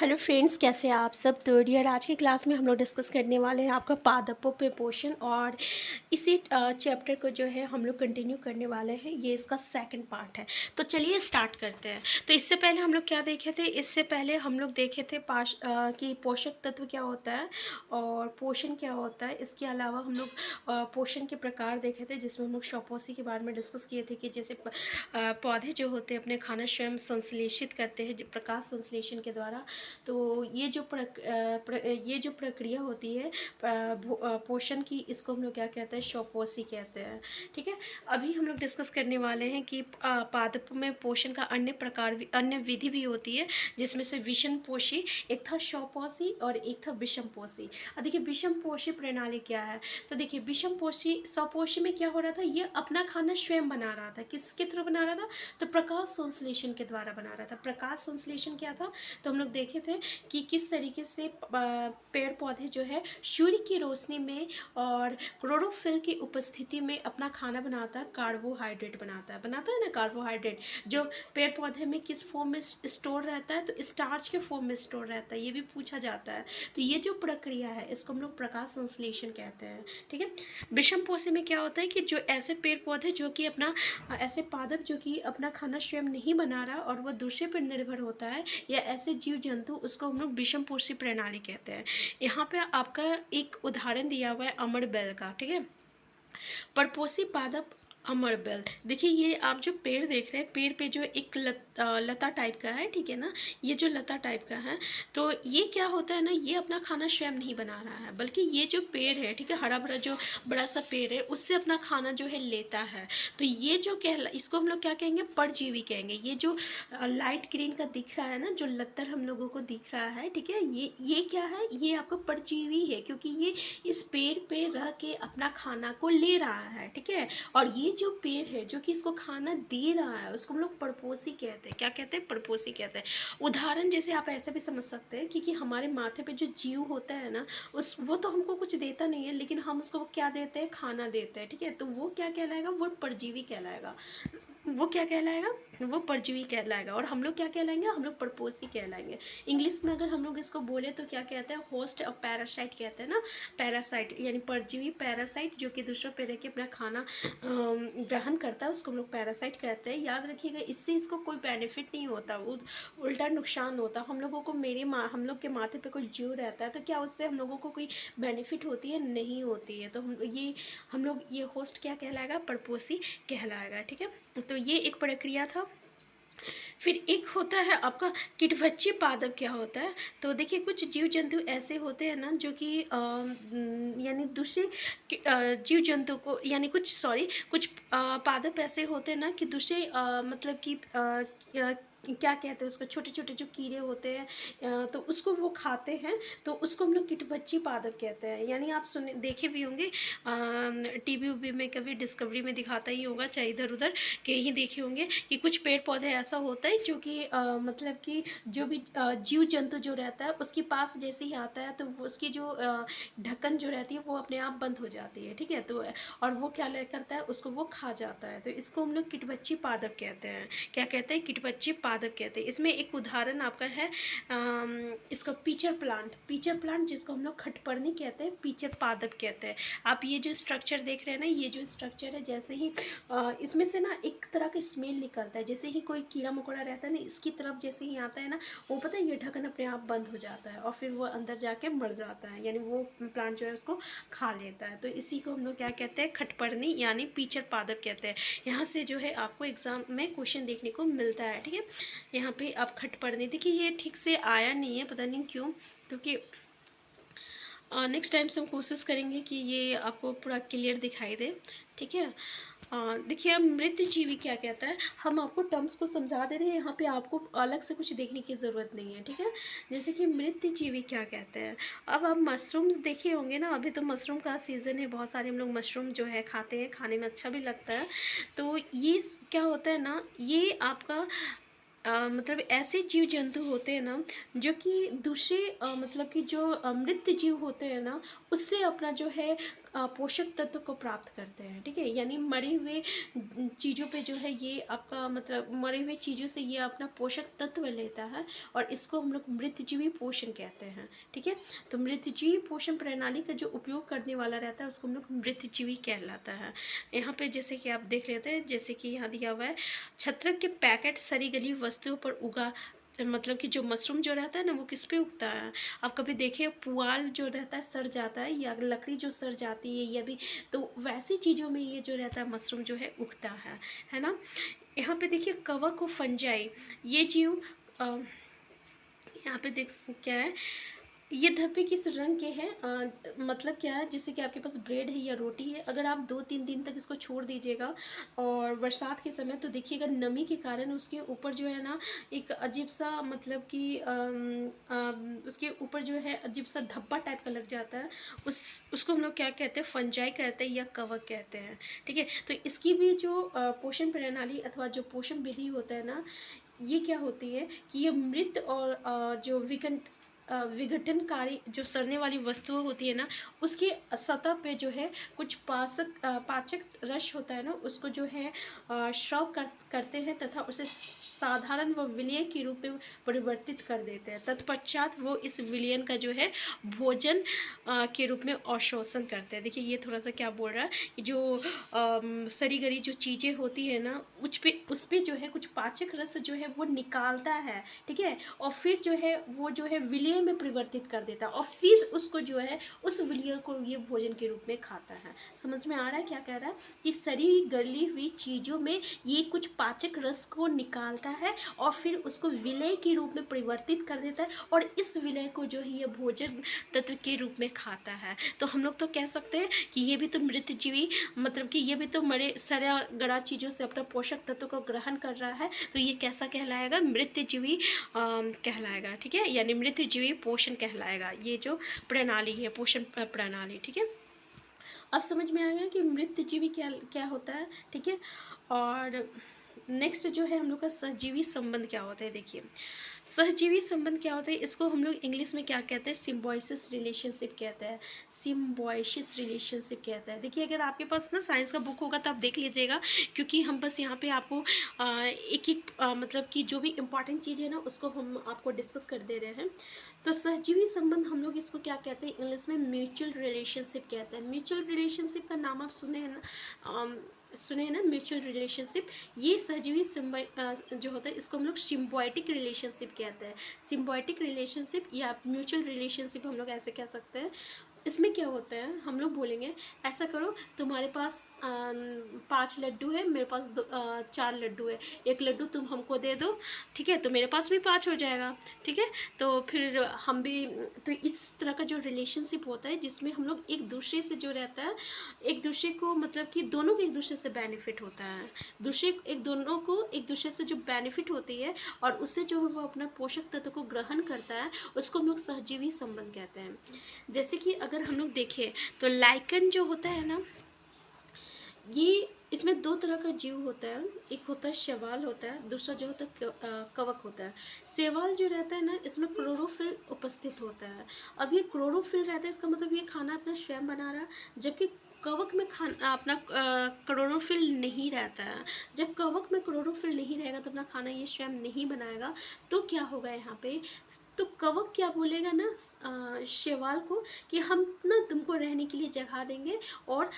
Hello friends, कैसे हैं आप सब। तो डियर, आज की क्लास में हम लोग डिस्कस करने वाले हैं आपका पादपों पे पोषण, और इसी चैप्टर को जो है हम लोग कंटिन्यू करने वाले हैं। ये इसका सेकंड पार्ट है। तो चलिए स्टार्ट करते हैं। तो इससे पहले हम लोग क्या देखे थे, इससे पहले हम लोग देखे थे कि पोषक तत्व क्या होता है और पोषण क्या होता है। इसके अलावा हम लोग पोषण के प्रकार देखे थे, जिसमें हम लोग शॉपोसी के बारे में डिस्कस किए थे कि जैसे पौधे जो होते हैं अपने खाना स्वयं संश्लेषित करते हैं प्रकाश संश्लेषण के द्वारा। तो ये जो प्रक्रिया होती है पोषण की, इसको हम लोग क्या कहते हैं, शॉपोसी कहते हैं। ठीक है। अभी हम लोग डिस्कस करने वाले हैं कि पादपों में पोषण का अन्य विधि भी होती है, जिसमें से विषम पोषी, एक था शॉपोसी और एक था विषम पोषी। अब देखिए विषम पोषी प्रणाली क्या है। तो देखिए विषम पोषी स्वपोषी में क्या हो रहा था, ये अपना खाना स्वयं बना रहा था। किसके थ्रू बना रहा था, तो प्रकाश संश्लेषण के द्वारा बना रहा था। प्रकाश संश्लेषण क्या था, तो हम लोग देखे थे कि किस तरीके से पेड़ पौधे जो है सूर्य की रोशनी में और क्लोरोफिल की उपस्थिति में अपना खाना बनाता है, कार्बोहाइड्रेट बनाता है ना कार्बोहाइड्रेट, जो पेड़ पौधे में किस फॉर्म में स्टोर रहता है, तो स्टार्च के फॉर्म में स्टोर रहता है। ये भी पूछा जाता है। तो ये जो प्रक्रिया है इसको हम लोग प्रकाश संश्लेषण कहते हैं। ठीक है। विषम पोषी में क्या होता है कि जो ऐसे पेड़ पौधे जो कि अपना ऐसे पादप जो कि अपना खाना स्वयं नहीं बना रहा और वह दूसरे पर निर्भर होता है, या ऐसे जीव जंतु, उसको हम लोग विषम पोषी प्रणाली कहते हैं। यहाँ पे आपका एक उदाहरण दिया हुआ है अमर बेल का। ठीक है। परपोषी पादप अमर बेल। देखिए ये आप जो पेड़ देख रहे हैं, पेड़ पे जो एक लता टाइप का है, ठीक है ना, ये जो लता टाइप का है, तो ये क्या होता है ना, ये अपना खाना स्वयं नहीं बना रहा है, बल्कि ये जो पेड़ है, ठीक है, हरा भरा जो बड़ा सा पेड़ है, उससे अपना खाना जो है लेता है। तो ये जो इसको हम लोग क्या कहेंगे, परजीवी कहेंगे। ये जो लाइट ग्रीन का दिख रहा है ना, जो लत्तर हम लोगों को दिख रहा है, ठीक है, ये क्या है, ये आपको परजीवी है, क्योंकि ये इस पेड़ पे रह के अपना खाना को ले रहा है। ठीक है। और ये जो पेड़ है जो कि इसको खाना दे रहा है, उसको हम लोग परपोषी कहते हैं। क्या कहते हैं, परपोषी कहते हैं। उदाहरण जैसे आप ऐसे भी समझ सकते हैं कि हमारे माथे पे जो जीव होता है ना, वो तो हमको कुछ देता नहीं है, लेकिन हम उसको क्या देते हैं, खाना देते हैं। ठीक है। तो वो क्या कहलाएगा, वो परजीवी कहलाएगा। वो क्या कहलाएगा, वो परजीवी कहलाएगा। और हम लोग क्या कहलाएंगे, हम लोग परपोषी कहलाएंगे। इंग्लिश में अगर हम लोग इसको बोले तो क्या कहते हैं, होस्ट और पैरासाइट कहते हैं ना। पैरासाइट यानी परजीवी, पैरासाइट जो कि दूसरों पे रह के अपना खाना ग्रहण करता है, उसको हम लोग पैरासाइट कहते हैं। याद रखिएगा, इससे इसको कोई बेनिफिट नहीं होता, उल्टा नुकसान होता। हम लोगों को हम लोग के माथे पे कोई जीव रहता है, तो क्या उससे हम लोगों को कोई बेनिफिट होती है, नहीं होती है। तो हम लोग ये होस्ट क्या कहलाएगा, परपोषी कहलाएगा। ठीक है। तो ये एक प्रक्रिया था। फिर एक होता है आपका कीटभक्षी पादप। क्या होता है, तो देखिए कुछ जीव जंतु ऐसे होते हैं ना जो कि यानी दूसरे जीव जंतु को, यानी कुछ पादप ऐसे होते हैं ना कि दूसरे मतलब कि क्या कहते हैं उसको, छोटे छोटे जो कीड़े होते हैं, तो उसको वो खाते हैं, तो उसको हम लोग कीटभक्षी पादप कहते हैं। यानी आप सुने देखे भी होंगे, टीवी उवी में कभी डिस्कवरी में दिखाता ही होगा, चाहे इधर उधर के ही देखे होंगे कि कुछ पेड़ पौधे ऐसा होता है जो कि मतलब कि जो भी जीव जंतु जो रहता है उसके पास जैसे ही आता है, तो उसकी जो ढक्कन जो रहती है वो अपने आप बंद हो जाती है। ठीक है। तो और वो क्या करता है, उसको वो खा जाता है। तो इसको हम लोग कीटभक्षी पादप कहते हैं। क्या कहते हैं, कीटभक्षी पादप कहते हैं। इसमें एक उदाहरण आपका है इसका पीचर प्लांट जिसको हम लोग खटपर्णी कहते हैं, पीचर पादप कहते हैं। आप ये जो स्ट्रक्चर देख रहे हैं ना, ये जो स्ट्रक्चर है, जैसे ही इसमें से ना एक तरह का स्मेल निकलता है, जैसे ही कोई कीड़ा मकोड़ा रहता है ना, इसकी तरफ जैसे ही आता है ना, वो पता है ये ढक्कन अपने आप बंद हो जाता है और फिर वो अंदर जाके मर जाता है, यानी वो प्लांट जो है उसको खा लेता है। तो इसी को हम लोग क्या कहते हैं, खटपर्णी यानी पीचर पादप कहते हैं। यहाँ से जो है आपको एग्जाम में क्वेश्चन देखने को मिलता है। ठीक है। यहाँ पे आप खटपर्णी, देखिए ये ठीक से आया नहीं है, पता नहीं क्यों, क्योंकि नेक्स्ट टाइम से हम कोशिश करेंगे कि ये आपको पूरा क्लियर दिखाई दे। ठीक है। देखिए अब मृत जीवी क्या कहता है, हम आपको टर्म्स को समझा दे रहे हैं, यहाँ पे आपको अलग से कुछ देखने की ज़रूरत नहीं है। ठीक है। जैसे कि मृत जीवी क्या कहते हैं। अब आप मशरूम्स देखे होंगे ना, अभी तो मशरूम का सीज़न है, बहुत सारे हम लोग मशरूम जो है खाते हैं, खाने में अच्छा भी लगता है। तो ये क्या होता है ना, ये आपका मतलब ऐसे जीव जंतु होते हैं ना जो कि दूसरे मतलब कि जो मृत जीव होते हैं ना, उससे अपना जो है पोषक तत्व को प्राप्त करते हैं, ठीक है। यानी मरे हुए चीज़ों पे जो है ये आपका मतलब मरे हुए चीज़ों से ये अपना पोषक तत्व लेता है, और इसको हम लोग मृतजीवी पोषण कहते हैं, ठीक है। तो मृतजीवी पोषण प्रणाली का जो उपयोग करने वाला रहता है उसको हम लोग मृतजीवी कहलाता है। यहाँ पे जैसे कि आप देख लेते हैं, जैसे कि यहाँ दिया हुआ है, छत्रक के पैकेट सड़ी गली वस्तुओं पर उगा, मतलब कि जो मशरूम जो रहता है ना वो किस पे उगता है। आप कभी देखे पुआल जो रहता है सड़ जाता है, या लकड़ी जो सड़ जाती है, या भी तो वैसी चीज़ों में ये जो रहता है मशरूम जो है उगता है ना। यहाँ पे देखिए कवक और फंजाई, ये जीव यहाँ पे देख क्या है, ये धब्बे किस रंग के हैं, मतलब क्या है, जैसे कि आपके पास ब्रेड है या रोटी है, अगर आप 2-3 दिन तक इसको छोड़ दीजिएगा और बरसात के समय, तो देखिएगा नमी के कारण उसके ऊपर जो है ना एक अजीब सा मतलब कि उसके ऊपर जो है अजीब सा धब्बा टाइप का लग जाता है। उसको हम लोग क्या कहते हैं, फंजाई कहते हैं या कवक कहते हैं, ठीक है। तो इसकी भी जो पोषण प्रणाली अथवा जो पोषण विधि होता है ना, ये क्या होती है कि ये मृत और जो विघटनकारी जो सड़ने वाली वस्तुएं होती है ना, उसकी सतह पे जो है कुछ पाचक रस होता है ना, उसको जो है स्राव करते हैं तथा उसे साधारण व विलय के रूप में परिवर्तित कर देते हैं। तत्पश्चात वो इस विलयन का जो है भोजन के रूप में अवशोषण करते हैं। देखिए ये थोड़ा सा क्या बोल रहा है कि जो सड़ी गली जो चीज़ें होती है ना उस पे जो है कुछ पाचक रस जो है वो निकालता है, ठीक है, और फिर जो है वो जो है विलय में परिवर्तित कर देता है, और फिर उसको जो है उस विलय को ये भोजन के रूप में खाता है। समझ में आ रहा है क्या कह रहा है कि सड़ी गली हुई चीज़ों में ये कुछ पाचक रस को निकालता है और फिर उसको विलय के रूप में परिवर्तित कर देता है, और इस विलय को जो है ये भोजन तत्व के रूप में खाता है। तो हम लोग तो कह सकते हैं कि ये भी तो मृतजीवी, मतलब कि ये भी तो मरे सड़ा गड़ा चीज़ों से अपना पोषक तत्व को ग्रहण कर रहा है, तो ये कैसा कहलाएगा, मृतजीवी कहलाएगा, ठीक है, यानी मृतजीवी पोषण कहलाएगा, ये जो प्रणाली है पोषण प्रणाली, ठीक है। अब समझ में आ गया कि मृतजीवी क्या क्या होता है, ठीक है। और नेक्स्ट जो है हम लोग का सहजीवी संबंध क्या होता है। देखिए सहजीवी संबंध क्या होता है, इसको हम लोग इंग्लिश में क्या कहते हैं, सिम्बायोसिस रिलेशनशिप कहते हैं, सिम्बायोसिस रिलेशनशिप कहते हैं। देखिए अगर आपके पास ना साइंस का बुक होगा तो आप देख लीजिएगा, क्योंकि हम बस यहाँ पे आपको एक एक मतलब कि जो भी इम्पॉर्टेंट चीज़ है ना उसको हम आपको डिस्कस कर दे रहे हैं। तो सहजीवी संबंध हम लोग इसको क्या कहते हैं, इंग्लिश में म्यूचुअल रिलेशनशिप कहते हैं। म्यूचुअल रिलेशनशिप का नाम आप सुने हैं ना, सुने हैं ना म्यूचुअल रिलेशनशिप। ये सहजीवी जो होता है इसको हम लोग सिम्बायोटिक रिलेशनशिप कहते हैं। सिम्बायोटिक रिलेशनशिप या म्यूचुअल रिलेशनशिप हम लोग ऐसे कह सकते हैं। इसमें क्या होता है, हम लोग बोलेंगे ऐसा करो, तुम्हारे पास 5 लड्डू है, मेरे पास 4 लड्डू है, एक लड्डू तुम हमको दे दो, ठीक है, तो मेरे पास भी 5 हो जाएगा, ठीक है। तो फिर हम भी, तो इस तरह का जो रिलेशनशिप होता है जिसमें हम लोग एक दूसरे से जो रहता है, एक दूसरे को मतलब कि दोनों को एक दूसरे से बेनिफिट होता है, दोनों को एक दूसरे से जो बेनिफिट होती है और उससे जो वो अपना पोषक तत्व को ग्रहण करता है, उसको हम लोग सहजीवी संबंध कहते हैं। जैसे कि अगर हम लोग देखें तो लाइकन जो होता है ना, ये इसमें 2 तरह का जीव होता है, एक होता है शैवाल होता है, दूसरा जो होता है कवक होता है। शैवाल जो रहता है ना इसमें क्लोरोफिल उपस्थित होता है। अब ये क्लोरोफिल रहता है, इसका मतलब ये खाना अपना स्वयं बना रहा है, जबकि कवक में खाना अपना क्लोरोफिल नहीं रहता है। जब कवक में क्लोरोफिल नहीं रहेगा तो अपना खाना ये स्वयं नहीं बनाएगा, तो क्या होगा यहाँ पे, तो कवक क्या बोलेगा ना शैवाल को कि हम ना तुमको रहने के लिए जगह देंगे, और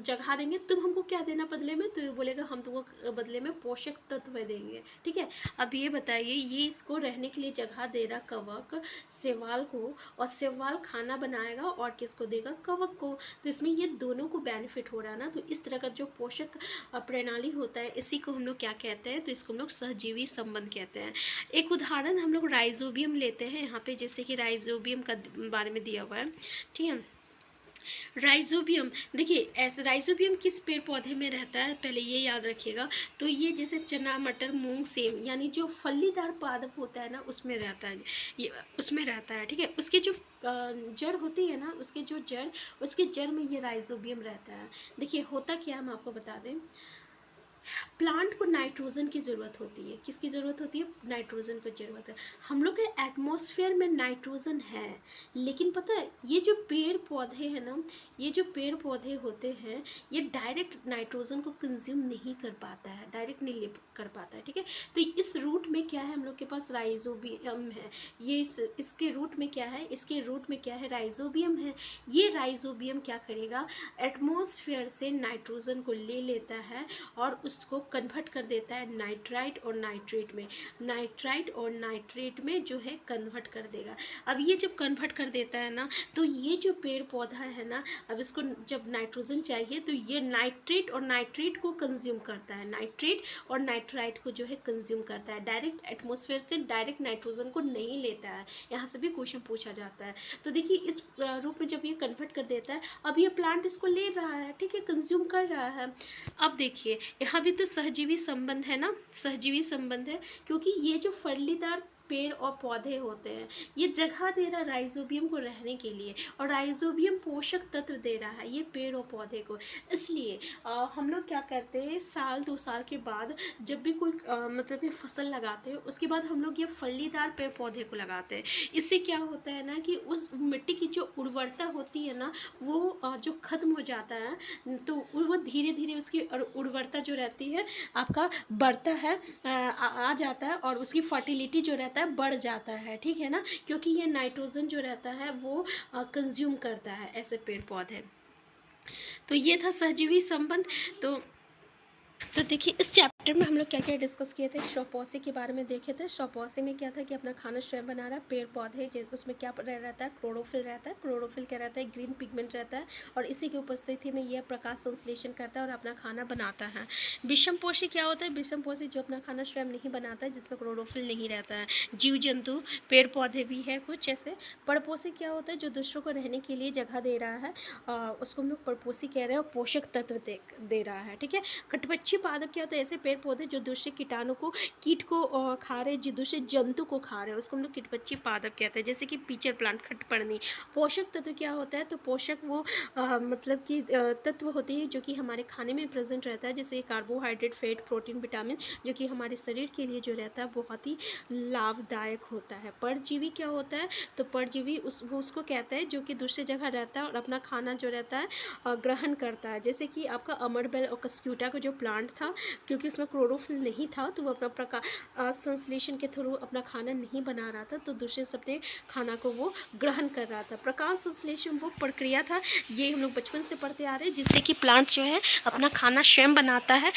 जगह देंगे, तुम हमको क्या देना बदले में, तो ये बोलेगा हम तुमको बदले में पोषक तत्व देंगे, ठीक है। अब ये बताइए, ये इसको रहने के लिए जगह दे रहा कवक शैवाल को, और शैवाल खाना बनाएगा और किसको देगा, कवक को। तो इसमें ये दोनों को बेनिफिट हो रहा है ना। तो इस तरह का जो पोषक प्रणाली होता है इसी को हम लोग क्या कहते हैं, तो इसको हम लोग सहजीवी संबंध कहते हैं। एक उदाहरण हम लोग राइजोबियम लेते हैं यहाँ पे, जैसे कि राइजोबियम का बारे में दिया हुआ है, ठीक है। राइजोबियम, देखिए ऐसे राइजोबियम किस पेड़ पौधे में रहता है पहले ये याद रखिएगा। तो ये जैसे चना मटर मूंग सेम यानी जो फलीदार पादप होता है ना उसमें रहता है, ये उसमें रहता है, ठीक है। उसकी जो जड़ होती है ना, उसके जड़ में ये राइजोबियम रहता है। देखिए होता क्या है हम आपको बता दें, प्लांट को नाइट्रोजन की ज़रूरत होती है। किसकी ज़रूरत होती है? नाइट्रोजन की ज़रूरत है। हम लोग के एटमॉस्फेयर में नाइट्रोजन है, लेकिन पता है ये जो पेड़ पौधे हैं ना, ये जो पेड़ पौधे होते हैं, ये डायरेक्ट नाइट्रोजन को कंज्यूम नहीं कर पाता है, डायरेक्ट नहीं ले कर पाता है, ठीक है। तो इस रूट में क्या है, हम लोग के पास राइजोबियम है। ये इसके रूट में क्या है, इसके रूट में क्या है, राइजोबियम है। ये राइजोबियम क्या करेगा, एटमॉस्फेयर से नाइट्रोजन को ले लेता है और उसको कन्वर्ट कर देता है नाइट्राइट और नाइट्रेट में, नाइट्राइट और नाइट्रेट में जो है कन्वर्ट कर देगा। अब ये जब कन्वर्ट कर देता है ना, तो ये जो पेड़ पौधा है ना, अब इसको जब नाइट्रोजन चाहिए तो ये नाइट्रेट और नाइट्रेट को कंज्यूम करता है, नाइट्रेट और नाइट्राइट को जो है कंज्यूम करता है, डायरेक्ट एटमॉस्फेयर से डायरेक्ट नाइट्रोजन को नहीं लेता है। यहाँ से भी क्वेश्चन पूछा जाता है। तो देखिए इस रूप में जब ये कन्वर्ट कर देता है, अब ये प्लांट इसको ले रहा है, ठीक है, कंज्यूम कर रहा है। अब देखिए यहाँ भी तो सहजीवी संबंध है ना, सहजीवी संबंध है, क्योंकि ये जो फलीदार पेड़ और पौधे होते हैं, ये जगह दे रहा है राइजोबियम को रहने के लिए, और राइजोबियम पोषक तत्व दे रहा है ये पेड़ और पौधे को। इसलिए हम लोग क्या करते हैं, साल 2 साल के बाद जब भी कोई मतलब ये फसल लगाते हैं, उसके बाद हम लोग ये फलीदार पेड़ पौधे को लगाते हैं। इससे क्या होता है ना कि उस मिट्टी की जो उर्वरता होती है ना, वो जो खत्म हो जाता है, तो वो धीरे धीरे उसकी उर्वरता जो रहती है आपका बढ़ता है, आ जाता है, और उसकी फर्टिलिटी जो रहता है बढ़ जाता है, ठीक है ना, क्योंकि ये नाइट्रोजन जो रहता है वो कंज्यूम करता है ऐसे पेड़ पौधे। तो ये था सहजीवी संबंध। तो देखिए इस चैप्टर में हम लोग क्या क्या डिस्कस किए थे, शवपौषी के बारे में देखे थे। शवपौषी में क्या था कि अपना खाना स्वयं बना रहा है, पेड़ पौधे उसमें क्या रहता है, क्लोरोफिल रहता है। क्लोरोफिल क्या रहता है, ग्रीन पिगमेंट रहता है, और इसी की उपस्थिति में यह प्रकाश संश्लेषण करता है और अपना खाना बनाता है। विषमपोषी क्या होता है, विषमपोषी जो अपना खाना स्वयं नहीं बनाता है, जिसमें क्लोरोफिल नहीं रहता है। जीव जंतु, पेड़ पौधे भी है कुछ ऐसे। परपोषी क्या होता है, जो दूसरों को रहने के लिए जगह दे रहा है, उसको हम लोग परपोषी कह रहे हैं, और पोषक तत्व दे रहा है, ठीक है। कटपक्षी पादप क्या होता है, ऐसे पेड़ पौधे जो दूसरे कीटाणु को, कीट को खा रहे, जो दूसरे जंतु को खा रहे हैं, उसको हम लोग कीटपक्षी पादप कहते हैं, जैसे कि पीचर प्लांट, खटपड़नी। पोषक तत्व क्या होता है, तो पोषक वो मतलब कि तत्व होते हैं जो कि हमारे खाने में प्रेजेंट रहता है, जैसे कार्बोहाइड्रेट, फैट, प्रोटीन, विटामिन, जो कि हमारे शरीर के लिए जो रहता है बहुत ही लाभदायक होता है। परजीवी क्या होता है, तो परजीवी वो उसको कहते हैं जो कि दूसरी जगह रहता है और अपना खाना जो रहता है ग्रहण करता है, जैसे कि आपका अमरबेल और कस्क्यूटा का जो प्लांट था, क्योंकि उसमें क्लोरोफिल नहीं था, तो वो अपना प्रकाश संश्लेषण के थ्रू अपना खाना नहीं बना रहा था, तो दूसरे सबने खाना को वो ग्रहण कर रहा था। प्रकाश संश्लेषण वो प्रक्रिया था, ये हम लोग बचपन से पढ़ते आ रहे हैं, जिससे कि प्लांट जो है अपना खाना स्वयं बनाता है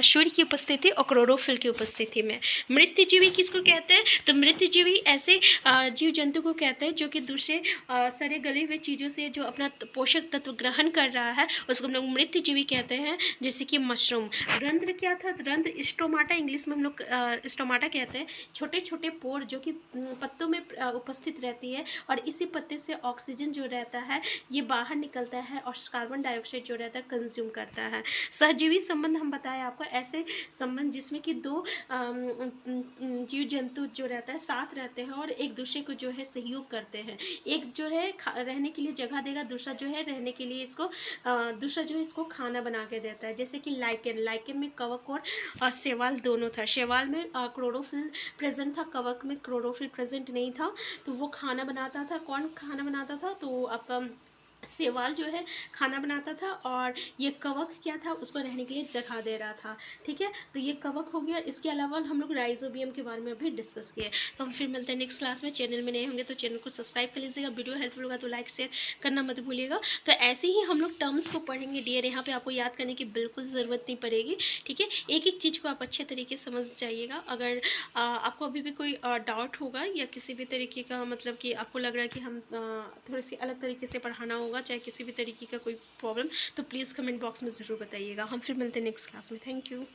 सूर्य की उपस्थिति और क्लोरोफिल की उपस्थिति में। मृत्युजीवी किसको कहते हैं, तो मृत्युजीवी ऐसे जीव जंतु को कहते हैं जो कि दूसरे सड़े गले हुए चीज़ों से जो अपना पोषक तत्व ग्रहण कर रहा है, उसको हम लोग मृत्युजीवी कहते हैं, जैसे कि मशरूम। रंध्र क्या था, रंध्र स्टोमाटा, इंग्लिश में हम लोग स्टोमाटा कहते हैं, छोटे छोटे पोर जो कि पत्तों में उपस्थित रहती है, और इसी पत्ते से ऑक्सीजन जो रहता है ये बाहर निकलता है, और कार्बन डाइऑक्साइड जो रहता है कंज्यूम करता है। सहजीवी संबंध हम बताएं आपको, ऐसे संबंध जिसमें कि दो जीव जंतु जो रहता है साथ रहते हैं और एक दूसरे को जो है सहयोग करते हैं। एक जो है रहने के लिए जगह देगा, दूसरा जो है रहने के लिए इसको दूसरा जो है इसको खाना बना के देता है, जैसे कि लाइकेन में कवक और शैवाल दोनों था। शैवाल में क्लोरोफिल प्रेजेंट था, कवक में क्लोरोफिल प्रेजेंट नहीं था, तो वो खाना बनाता था। कौन खाना बनाता था, तो आपका शैवाल जो है खाना बनाता था, और ये कवक क्या था, उसको रहने के लिए जगह दे रहा था, ठीक है। तो ये कवक हो गया। इसके अलावा हम लोग राइजोबियम के बारे में भी डिस्कस किए। तो हम फिर मिलते हैं नेक्स्ट क्लास में। चैनल में नए होंगे तो चैनल को सब्सक्राइब कर लीजिएगा, वीडियो हेल्पफुल होगा तो लाइक शेयर करना मत भूलिएगा। तो ऐसे ही हम लोग टर्म्स को पढ़ेंगे डियर, यहाँ पे आपको याद करने की बिल्कुल ज़रूरत नहीं पड़ेगी, ठीक है। एक एक चीज़ को आप अच्छे तरीके से समझ जाइएगा। अगर आपको अभी भी कोई डाउट होगा या किसी भी तरीके का मतलब कि आपको लग रहा है कि हम थोड़ी सी अलग तरीके से पढ़ाना होगा, चाहे किसी भी तरीके का कोई प्रॉब्लम, तो प्लीज़ कमेंट बॉक्स में ज़रूर बताइएगा। हम फिर मिलते हैं नेक्स्ट क्लास में। Thank you.